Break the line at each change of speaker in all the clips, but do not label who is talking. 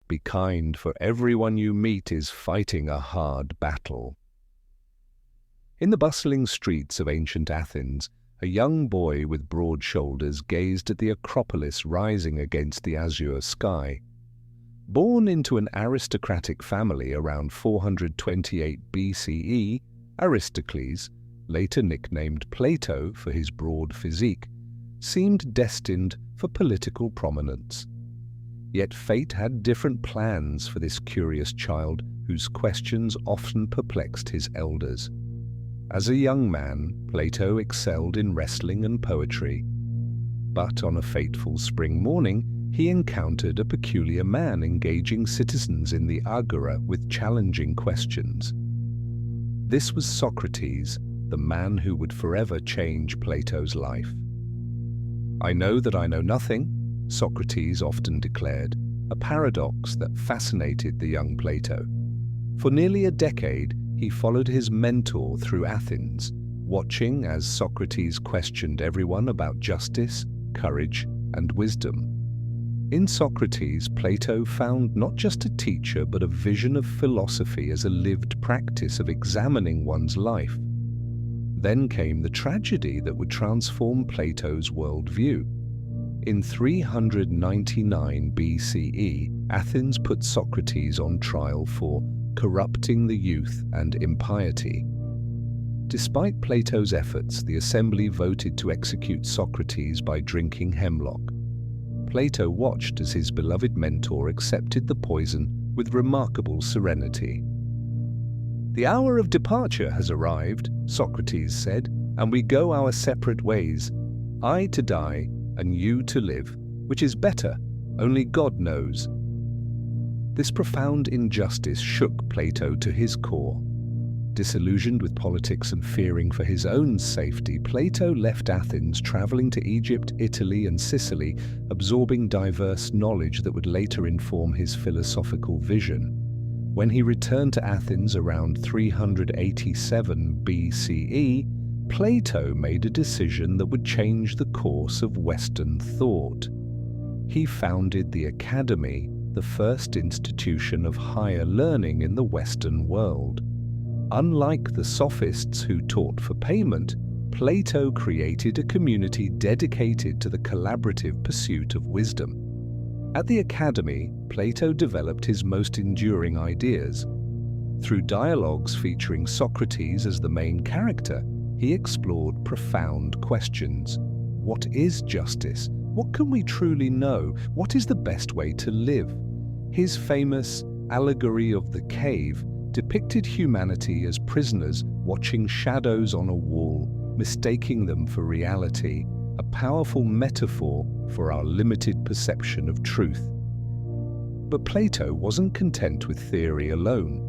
Be kind, for everyone you meet is fighting a hard battle. In the bustling streets of ancient Athens, a young boy with broad shoulders gazed at the Acropolis rising against the azure sky. Born into an aristocratic family around 428 BCE, Aristocles, later nicknamed Plato for his broad physique, seemed destined for political prominence. Yet fate had different plans for this curious child whose questions often perplexed his elders. As a young man, Plato excelled in wrestling and poetry. But on a fateful spring morning, he encountered a peculiar man engaging citizens in the Agora with challenging questions. This was Socrates, the man who would forever change Plato's life. "I know that I know nothing," Socrates often declared, a paradox that fascinated the young Plato. For nearly a decade, he followed his mentor through Athens, watching as Socrates questioned everyone about justice, courage, and wisdom. In Socrates, Plato found not just a teacher but a vision of philosophy as a lived practice of examining one's life. Then came the tragedy that would transform Plato's worldview. In 399 BCE, Athens put Socrates on trial for corrupting the youth and impiety. Despite Plato's efforts, the assembly voted to execute Socrates by drinking hemlock. Plato watched as his beloved mentor accepted the poison with remarkable serenity. "The hour of departure has arrived," Socrates said, "and we go our separate ways. I to die, and you to live. Which is better? Only God knows." This profound injustice shook Plato to his core. Disillusioned with politics and fearing for his own safety, Plato left Athens, traveling to Egypt, Italy, and Sicily, absorbing diverse knowledge that would later inform his philosophical vision. When he returned to Athens around 387 BCE, Plato made a decision that would change the course of Western thought. He founded the Academy, the first institution of higher learning in the Western world. Unlike the sophists who taught for payment, Plato created a community dedicated to the collaborative pursuit of wisdom. At the Academy, Plato developed his most enduring ideas. Through dialogues featuring Socrates as the main character, he explored profound questions. What is justice? What can we truly know? What is the best way to live? His famous Allegory of the Cave depicted humanity as prisoners watching shadows on a wall, mistaking them for reality, a powerful metaphor for our limited perception of truth. But Plato wasn't content with theory alone.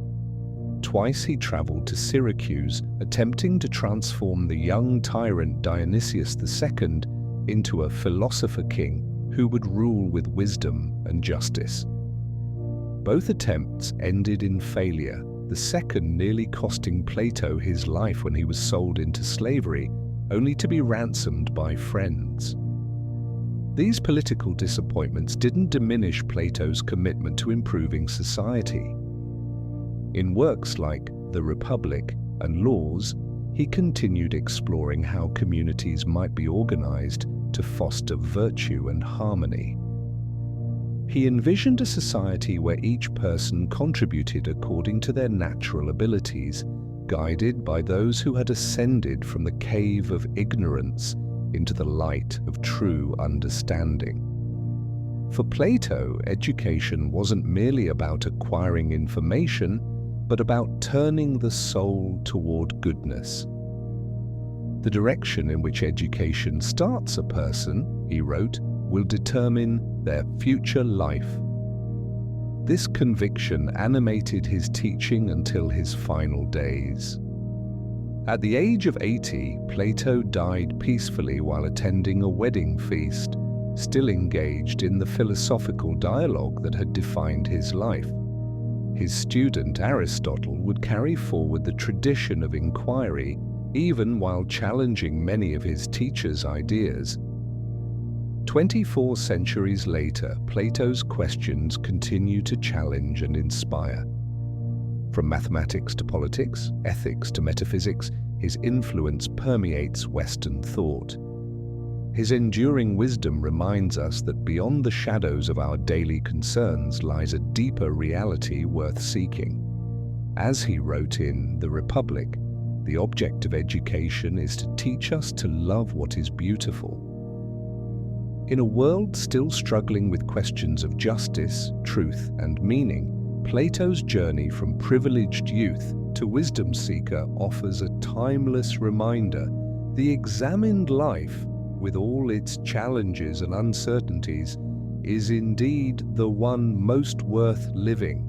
Twice he traveled to Syracuse, attempting to transform the young tyrant Dionysius II into a philosopher king who would rule with wisdom and justice. Both attempts ended in failure, the second nearly costing Plato his life when he was sold into slavery, only to be ransomed by friends. These political disappointments didn't diminish Plato's commitment to improving society. In works like The Republic and Laws, he continued exploring how communities might be organized to foster virtue and harmony. He envisioned a society where each person contributed according to their natural abilities, guided by those who had ascended from the cave of ignorance into the light of true understanding. For Plato, education wasn't merely about acquiring information, but about turning the soul toward goodness. The direction in which education starts a person, he wrote, will determine their future life. This conviction animated his teaching until his final days. At the age of 80, Plato died peacefully while attending a wedding feast, still engaged in the philosophical dialogue that had defined his life. His student Aristotle would carry forward the tradition of inquiry, even while challenging many of his teacher's ideas. 24 centuries later, Plato's questions continue to challenge and inspire. From mathematics to politics, ethics to metaphysics, his influence permeates Western thought. His enduring wisdom reminds us that beyond the shadows of our daily concerns lies a deeper reality worth seeking. As he wrote in The Republic, the object of education is to teach us to love what is beautiful. In a world still struggling with questions of justice, truth, and meaning, Plato's journey from privileged youth to wisdom seeker offers a timeless reminder: the examined life, with all its challenges and uncertainties, is indeed the one most worth living.